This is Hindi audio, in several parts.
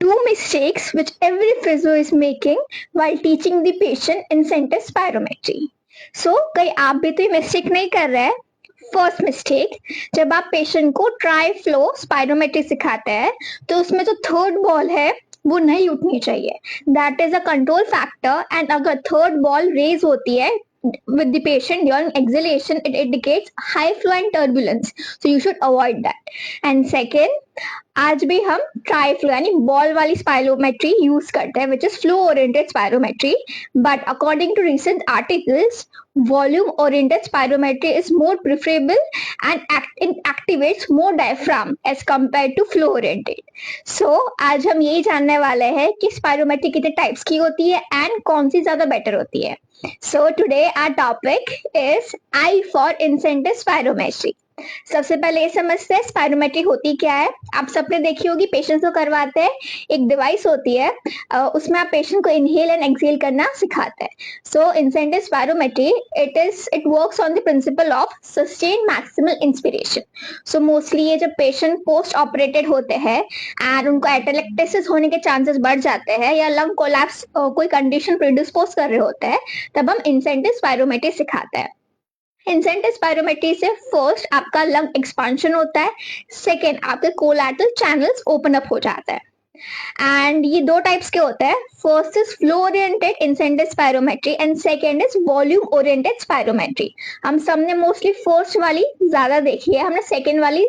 Two mistakes which every physio is making while teaching the patient incentive spirometry. So कहीं आप भी तो ये मिस्टेक नहीं कर रहे हैं. फर्स्ट मिस्टेक, जब आप पेशेंट को ट्राई फ्लो स्पायरोमेट्री सिखाते हैं तो उसमें जो थर्ड बॉल है वो नहीं उठनी चाहिए. That is a control factor, and अगर थर्ड बॉल रेज होती है with the patient during exhalation, it indicates high flow and turbulence, so you should avoid that. And second, आज भी हम ट्राई फ्लो यानी बॉल वाली स्पायरोमेट्री यूज करते हैं, which is flow oriented spirometry. But according to recent articles, volume oriented spirometry is more preferable and it activates more diaphragm as compared to flow oriented. So आज हम यही जानने वाले हैं कि स्पायरोमेट्री कितने टाइप्स की होती है एंड कौन सी ज्यादा बेटर होती है. So today our topic is I for incentive spirometry. सबसे पहले ये समझते हैं स्पायरोमेट्री होती क्या है. आप सबने देखी होगी, पेशेंट्स को करवाते हैं, एक डिवाइस होती है, उसमें आप पेशेंट को इनहेल एंड एक्सहेल करना सिखाते हैं. So incentive spirometry it works on the principle of sustain maximal inspiration. So mostly ये जब पेशेंट पोस्ट ऑपरेटेड होते हैं एंड उनको एटेलेक्टेसिस होने के चांसेस बढ़ जाते हैं या लंग कोलैप्स कोई कंडीशन प्रिडिस्पोज कर रहे होते हैं, तब हम इंसेंटिव स्पायरोमेट्री सिखाते हैं. इंसेंटिव स्पायरोमेट्री से फर्स्ट आपका लंग एक्सपांशन होता है, सेकेंड आपके कोलैटरल चैनल्स ओपन अप हो जाता है. एंड ये दो टाइप्स के होते हैं. First is flow oriented incentive spirometry and second is volume oriented spirometry. हम सबने मोस्टली फर्स्ट वाली ज्यादा देखी है, हमने सेकेंड वाली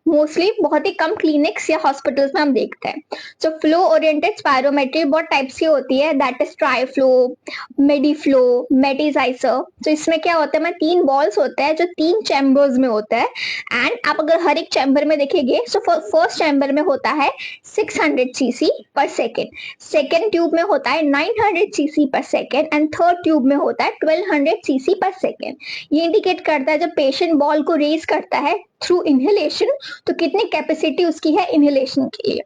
मोस्टली बहुत ही कम क्लिनिक्स या हॉस्पिटल्स में हम देखते हैं. सो फ्लो ओरिएंटेड स्पायरोमेट्री बहुत टाइप्स की होती है, that is tri flow, medi flow, मेटिजाइसर. तो इसमें क्या होता है, मैं 3 बॉल्स होते हैं जो 3 चैम्बर्स में होता है, एंड आप अगर हर एक चैम्बर में देखेंगे, सो फर्स्ट चैम्बर में होता है 600 cc per second, second tube में होता है 900 cc per second and third tube में होता है 1200 cc per second. ये इंडिकेट करता है जब पेशेंट बॉल को रेज करता है थ्रू इनहेलेशन तो कितनी कैपेसिटी उसकी है इनहेलेशन के लिए.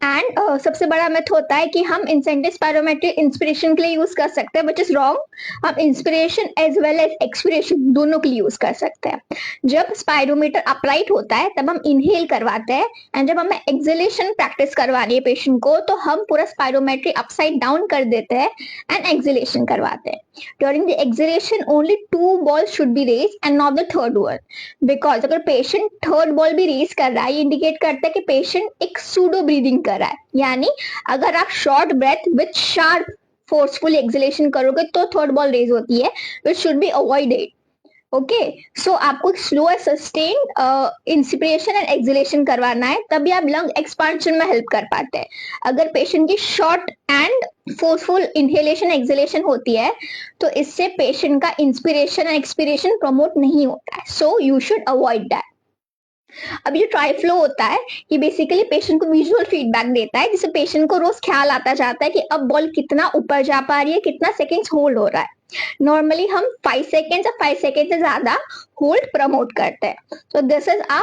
एंड सबसे बड़ा मिथ होता है कि हम इंसेंटिव स्पायरोमेट्री इंस्पिरेशन के लिए यूज कर सकते हैं, विच इज रॉन्ग. हम inspiration as well as expiration दोनों के लिए यूज कर सकते हैं. जब स्पायरोमीटर अपराइट होता है तब हम इनहेल करवाते हैं, एंड जब हमें एक्सहेलेशन प्रैक्टिस करवानी है पेशेंट को तो हम पूरा स्पायरोमेट्री अपसाइड डाउन कर देते हैं एंड एक्सहेलेशन करवाते हैं. During the exhalation only 2 balls should be raised and not the third one, because अगर पेशेंट थर्ड बॉल भी रेज कर रहा है, ये इंडिकेट करता है कि पेशेंट एक सूडो ब्रीदिंग कर रहा है. यानी अगर आप short breath with sharp forceful exhalation करोगे तो थर्ड बॉल रेज होती है, which should be avoided. Okay, so आपको slow and sustain inspiration and exhalation करवाना है, तभी आप लंग एक्सपांशन में हेल्प कर पाते हैं. अगर पेशेंट की short and forceful inhalation exhalation होती है तो इससे पेशेंट का इंस्पिरेशन एंड एक्सपिरेशन प्रमोट नहीं होता है. So you should avoid that. अब ये ट्राई फ्लो होता है, ये बेसिकली पेशेंट को विजुअल फीडबैक देता है, जिससे पेशेंट को रोज ख्याल आता जाता है कि अब बॉल कितना ऊपर जा पा रही है, कितना सेकेंड्स होल्ड हो रहा है. नॉर्मली हम 5 सेकेंड्स या 5 सेकेंड से ज्यादा होल्ड प्रमोट करते हैं. So this is a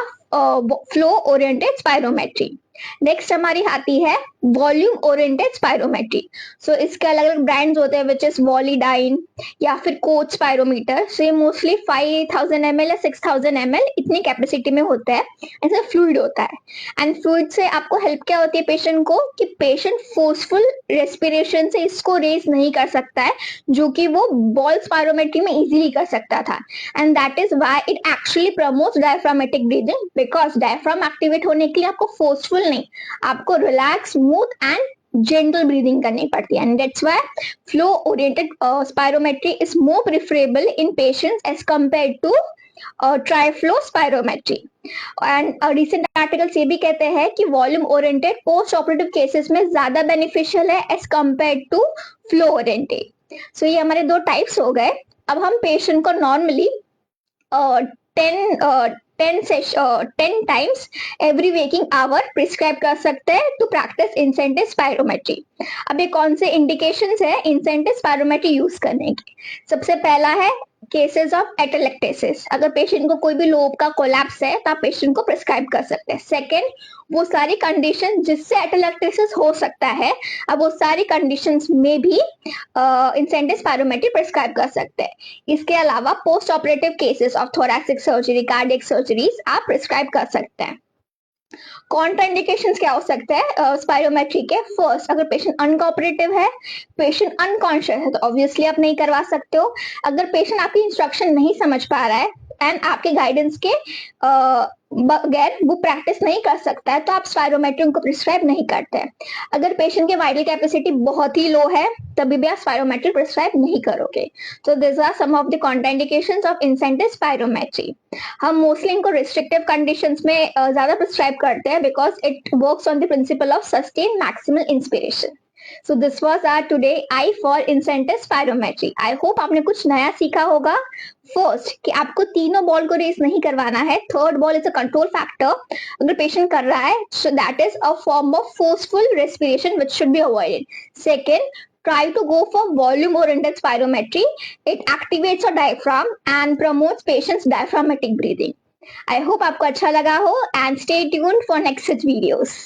flow oriented spirometry. Next हमारी आती है वॉल्यूम ओरिएंटेड स्पायरोमेट्री. सो इसके अलग अलग ब्रांड्स होते हैं, विच इज वॉलीडाइन या फिर कोच स्पायरोमीटर. सो ये मोस्टली 5000 ml या 6000 ml इतनी कैपेसिटी में होता है. ऐसा फ्लूइड होता है, एंड फ्लूइड से आपको हेल्प क्या होती है पेशेंट को कि पेशेंट फोर्सफुल रेस्पिरेशन से इसको रेज नहीं कर सकता है, जो कि वो बॉल स्पायरोमेट्री में इजीली कर सकता था. And that is why it actually promotes diaphragmatic breathing, because diaphragm activate होने के लिए आपको फोर्सफुल नहीं, आपको relax, smooth and gentle breathing करनी पड़ती है. And that's why flow oriented spirometry is more preferable in patients as compared to tri-flow spirometry. And recent articles ये भी कहते हैं कि volume oriented post operative cases में ज्यादा बेनिफिशियल है as compare to flow oriented. So ये हमारे 2 टाइप्स हो गए. अब हम पेशेंट को normally 10 times every waking hour prescribe कर सकते हैं टू प्रैक्टिस इंसेंटिव स्पायरोमेट्री. अब ये कौन से इंडिकेशंस है इंसेंटिव स्पायरोमेट्री यूज करने की. सबसे पहला है केसेस ऑफ एटेलेक्टेसिस. अगर पेशेंट को कोई भी लोब का कोलैप्स है तो आप पेशेंट को प्रिस्क्राइब कर सकते हैं. सेकेंड, वो सारी कंडीशन जिससे एटेलेक्टेसिस हो सकता है, अब वो सारी कंडीशंस में भी इंसेंटिव स्पायरोमेट्री प्रिस्क्राइब कर सकते हैं. इसके अलावा post operative cases of thoracic surgery, cardiac surgeries आप प्रिस्क्राइब कर सकते हैं. कॉन्ट्राइंडिकेशंस क्या हो सकता है स्पायरोमेट्री के? फर्स्ट, अगर पेशेंट अनकोऑपरेटिव है, पेशेंट अनकॉन्शियस है, तो ऑब्वियसली आप नहीं करवा सकते हो। अगर पेशेंट आपकी इंस्ट्रक्शन नहीं समझ पा रहा है एंड आपके गाइडेंस के बगैर वो प्रैक्टिस नहीं कर सकता है, तो आप स्पायरोमेट्री उनको प्रिस्क्राइब नहीं करते हैं। अगर पेशेंट की वाइटल कैपेसिटी बहुत ही लो है, तभी भी आप स्पायरोमेट्री प्रिस्क्राइब नहीं करोगे। तो this are some of the contraindications of incentive spirometry. हम मोस्टली इनको रिस्ट्रिक्टिव कंडीशंस में ज्यादा प्रिस्क्राइब करते हैं because it works on the principle of sustain maximal inspiration. So this was our today I for incentive spirometry. I hope आपने कुछ नया सीखा होगा। फर्स्ट, कि आपको तीनों बॉल को रेस नहीं करवाना है। Third ball is a control factor. अगर पेशेंट कर रहा है, so that is a form of forceful respiration which should be avoided. Second, try to go for volume oriented spirometry. It activates your diaphragm and promotes patient's diaphragmatic breathing. I hope आपको अच्छा लगा हो and stay tuned for next such videos.